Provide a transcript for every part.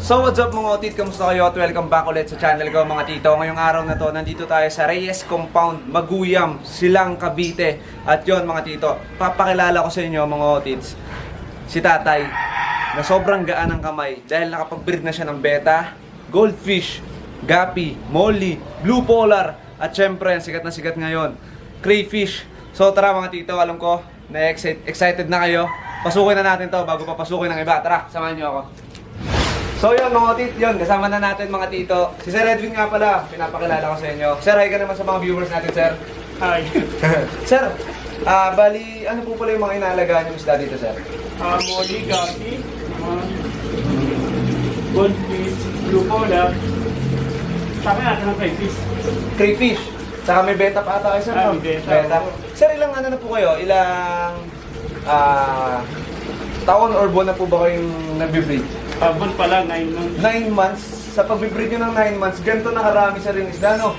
So what's up mga otit, kamusta kayo at welcome back ulit sa channel ko mga tito. Ngayong araw na to, nandito tayo sa Reyes Compound, Maguyam, Silang, Cavite. At yon mga tito, papakilala ko sa inyo mga otits, si tatay na sobrang gaan ng kamay dahil nakapag-breed na siya ng beta, goldfish, gapi, molly, blue polar, at syempre sikat na sikat ngayon, crayfish. So tara mga tito, alam ko na excited na kayo. Pasukin na natin to bago pa pasukin ng iba. Tara, samahan nyo ako. So yun mga tit, yun, kasama na natin mga tito. Si Sir Edwin nga pala, pinapakilala ko sa inyo. Sir, hi ka naman sa mga viewers natin, sir. Hi. Sir, bali, ano po pala yung mga inaalagaan yung isda dito, sir? Molly, gapi, goldfish, blue polar. Sabi natin ng crayfish. Crayfish. Saka may beta pa ata kayo, sir. No? May beta. Sir, ilang ano na po kayo? Ilang taon or buwan na po ba kayong nag-breed? Buwan pa lang, 9 months. 9 months. Sa pag-breed nyo ng 9 months, ganito nakarami sa ring isda, no?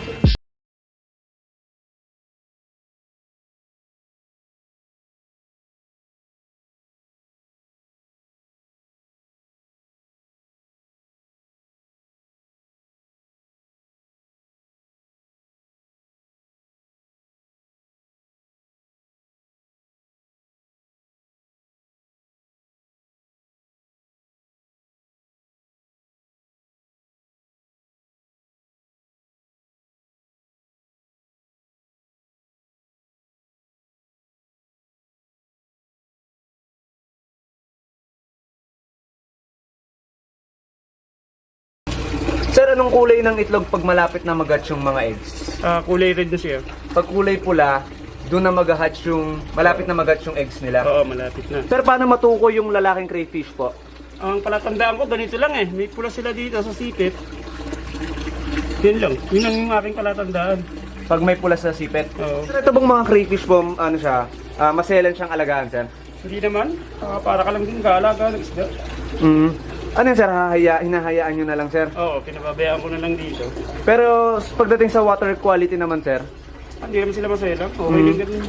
Sir, anong kulay ng itlog pag malapit na mag-hatch yung mga eggs? Kulay red na siya. Pag kulay pula, doon na mag-hatch yung, malapit na mag-hatch yung eggs nila. Oo, malapit na. Sir, paano matukoy yung lalaking crayfish po? Ang palatandaan ko, ganito lang eh. May pula sila dito sa sipit. Yun lang. Yun lang yung aking palatandaan. Pag may pula sa sipet? Oo. Sir, ito bang mga crayfish po, ano siya, maselan siyang alagaan, sir? Hindi naman. Para ka lang din kaalaga ng isda. Ano yan, sir? Hinahayaan nyo na lang, sir? Oo, pinababayaan ko na lang dito. Pero pagdating sa water quality naman, sir, Hindi naman sila maselang. Okay lang ganun.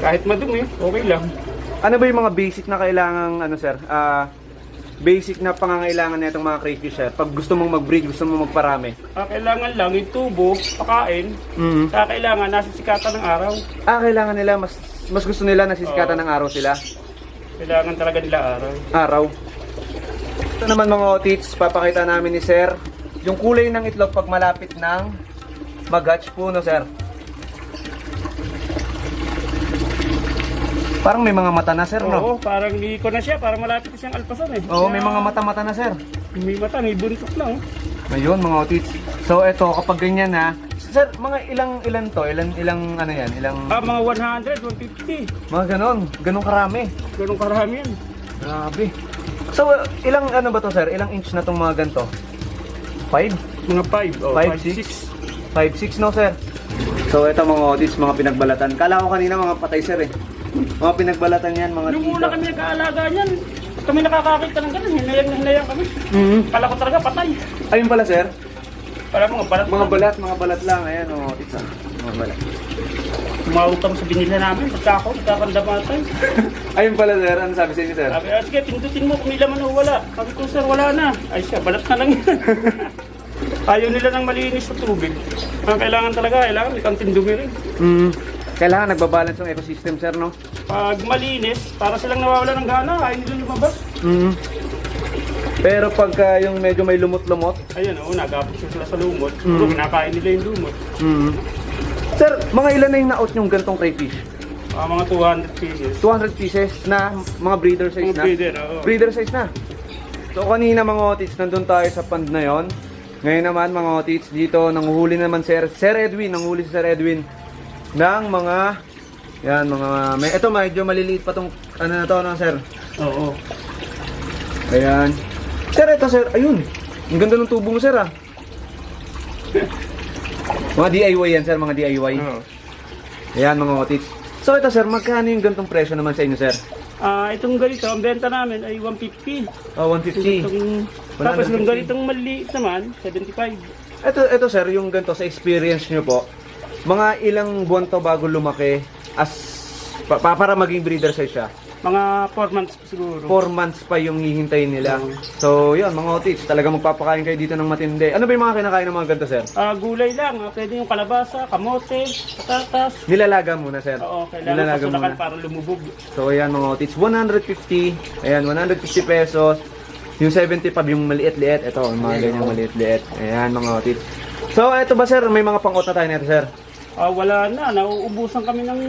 Kahit madumi, okay lang. ano ba yung mga basic na kailangang, ano, sir? Basic na pangangailangan na itong mga crayfish, sir? Pag gusto mong mag-breed, gusto mong magparami? Kailangan lang yung tubo, pakain. Kailangan nasa sikatan ng araw. Kailangan nila, mas gusto nila nasisikatan ng araw sila? Kailangan talaga nila araw. Araw. Ito naman mga otits, papakita namin ni sir yung kulay ng itlog pag malapit ng mag-hatch po, no, sir? Parang may mga mata na, sir, no? Oo, parang liko na siya, parang malapit na siyang alpasan eh. Oo, may mga mata-mata na, sir. May mata, may buntot na oh. Ayun, mga otits. So, eto, kapag ganyan na, sir, mga ilan to? Ilang ano yan? Mga 100, 150. Mga ganun karami. Ganun karami yan. Grabe. So, ilang ano ba to, sir? Ilang inch na tong mga ganito? 5? Mga 5, oh, 5, 6, no, sir? So, ito mga otits, mga pinagbalatan. Kala ko kanina mga patay, sir, eh. Mga pinagbalatan yan, mga Nung una kami nag-aalaga niyan, kami nakakakita ng ganun, hinayang kami. Kala ko talaga patay. Ayun pala, sir. Para mga balat. Mga balat lang. Ayan, mga otits, mga balat. Tumawag sa binila namin, magkakandamatay. Ayun pala, sir. Ano sabi sa inyo, sir? Sabi, sige, pindutin mo kung ilan man o wala. Sabi ko, sir, wala na. Ay siya, balat na lang yan. Ayaw nila ng malinis sa tubig. Ang kailangan may kanting dumi rin. Kailangan nagbabalance yung ecosystem, sir, no? Pag malinis, para silang nawawala ng gana, ayaw nila lumabas. Pero pagka yung medyo may lumot-lumot, Ayan, nagapos sila sa lumot. Puro kinakain nila yung lumot. sir, mga ilan na yung na-out yung gantong crayfish? Mga 200 pieces. 200 pieces na mga breeder size Mga na? breeder, oo. Breeder size na. So kanina mga otits, nandun tayo sa pond na yon. Ngayon naman mga otits, dito nanguhuli naman Sir Edwin, nanguhuli si Sir Edwin ng mga, yan, ito medyo maliliit pa tong, ano na to, no, sir? Oo. Ayan. Sir, ito sir, ayun. Ang ganda ng tubo mo, sir, ah. Mga DIY yan, sir, mga DIY. Oo. Ayan, mga otits. So ito sir, magkano yung gantong presyo naman sa inyo, sir? Itong ganito, ang benta namin ay 150. Oh, 150. Tapos 150. yung ganitong maliit naman, 75. Ito sir, yung ganito sa experience nyo po, mga ilang buwan to bago lumaki as para maging breeder size siya? Mga 4 months siguro. 4 months pa yung hihintayin nila. So, yun, mga otits, talaga magpapakain kayo dito ng matindi. Ano ba yung mga kinakain ng mga ganito, sir? Gulay lang. Pwede yung kalabasa, kamote, patatas. Nilalaga muna, sir. Oo, kailangan Nilalaga pasulakan muna. para lumubog. So, ayan mga otits, 150. Ayan, 150 pesos. Yung 75, yung maliit-liit. Ito, yung mga ganyang maliit-liit. Ayan, mga otits. So, ito ba, sir? May mga pang-out na tayo nito, sir? Wala na. Nauubusan kami ng...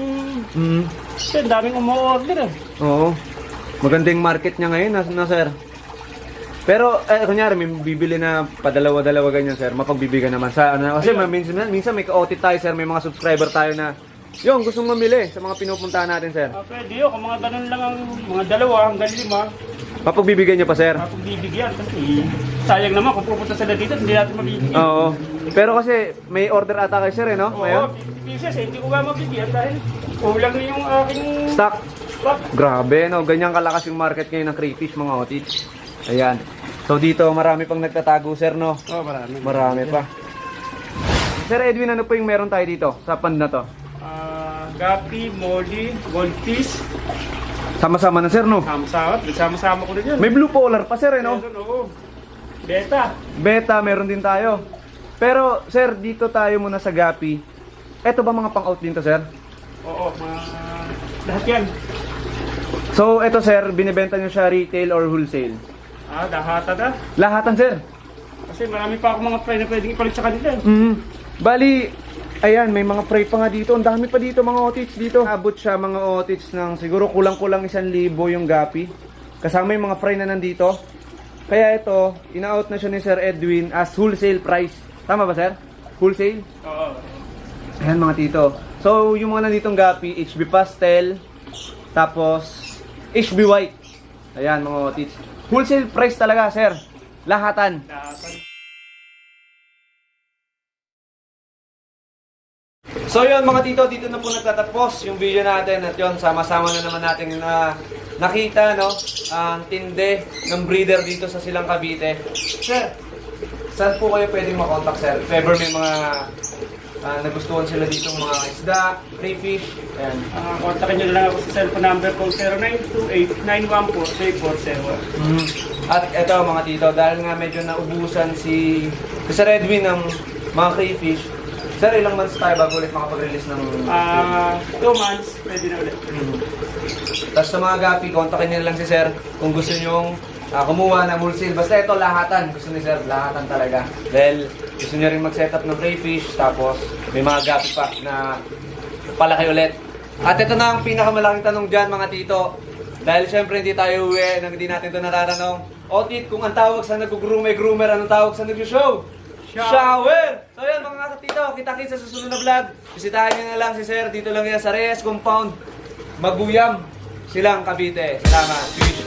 daming umu-order eh. Oo. Magandang market niya ngayon, sir. Pero, kunyari, may bibili na padalawa-dalawa ganyan, sir. Mapagbibigyan naman sa ano. Kasi minsan may ka-audit tayo, sir. May mga subscriber tayo na, yung gustong mamili sa mga pinupuntahan natin, sir. Pwede yun. Kung mga ganun lang ang mga 2 hanggang 5, Mapagbibigyan niyo pa, sir? mapagbibigyan. Kasi sayang naman kung pupunta sila dito, hindi natin mabibigyan. Oo. Pero kasi, may order ata kay sir, no? Oo, Ngayon? pieces hindi ko nga mabibigyan dahil kulang na yung aking Stock. stock. Grabe, no? Ganyan kalakas yung market ngayon ng crayfish, mga otits. Ayan. So dito, marami pang nagtatago, sir, no? Marami. Marami pa. Sir Edwin, ano po yung meron tayo dito sa pond na to? Gapi, molly, goldfish. Sama-sama na, sir, no? Sama-sama ko rin yun. May blue polar pa, sir, no? Meron, oo. Beta. Beta, meron din tayo. Pero, sir, dito tayo muna sa Gapi. Eto ba mga pang-out din to, sir? Oo, lahat yan. So, eto, sir, binibenta nyo siya retail or wholesale? Lahata na. Lahatan, sir. Kasi marami pa ako mga fry na pwedeng ipalit sa kanila. Bali, ayan, may mga fry pa nga dito. Ang dami pa dito, mga otits dito. Abot siya, mga otits, ng siguro kulang-kulang 1,000 yung Gapi. Kasama yung mga fry na nandito. Kaya ito, ina-out na siya ni Sir Edwin as wholesale price. Tama ba, sir? Wholesale? Oo. Ayan, mga tito. So, yung mga nanditong Gapi, HB Pastel, tapos HB White. Ayan, mga otits. Wholesale price talaga, sir. Lahatan. Lahatan. So yun mga tito, dito na po nagtatapos yung video natin at yun, sama-sama na naman natin na nakita, no, ang tinde ng breeder dito sa Silang Cavite. Sir, saan po kayo pwedeng makontak, sir? If ever may mga nagustuhan sila ditong mga isda, crayfish, ayan. Kontakin nyo na lang ako sa cellphone number ko 0928-914-3401. At eto mga tito, dahil nga medyo naubusan si Sir Edwin ng mga crayfish, sir, ilang months tayo bago ulit makapag-release ng 2 months, pwede na ulit. Tapos sa mga Gapi, kontakin nyo lang si Sir kung gusto nyo kumuha ng wholesale. Basta ito, lahatan. Gusto ni Sir, lahatan talaga. Dahil gusto nyo rin mag-setup ng crayfish, tapos may mga Gapi pa na palaki ulit. At ito na ang pinakamalaking tanong dyan, mga tito. Dahil syempre hindi tayo uwi, hindi natin ito natatanong. Otit, kung ang tawag sa nag-groomer, anong tawag sa nag-show? Shower! So yan mga tito, kita-kita sa susunod na vlog. Bisitahin nyo na lang si Sir, dito lang yan sa Reyes Compound, Maguyam, Silang Cavite. Salamat. Peace.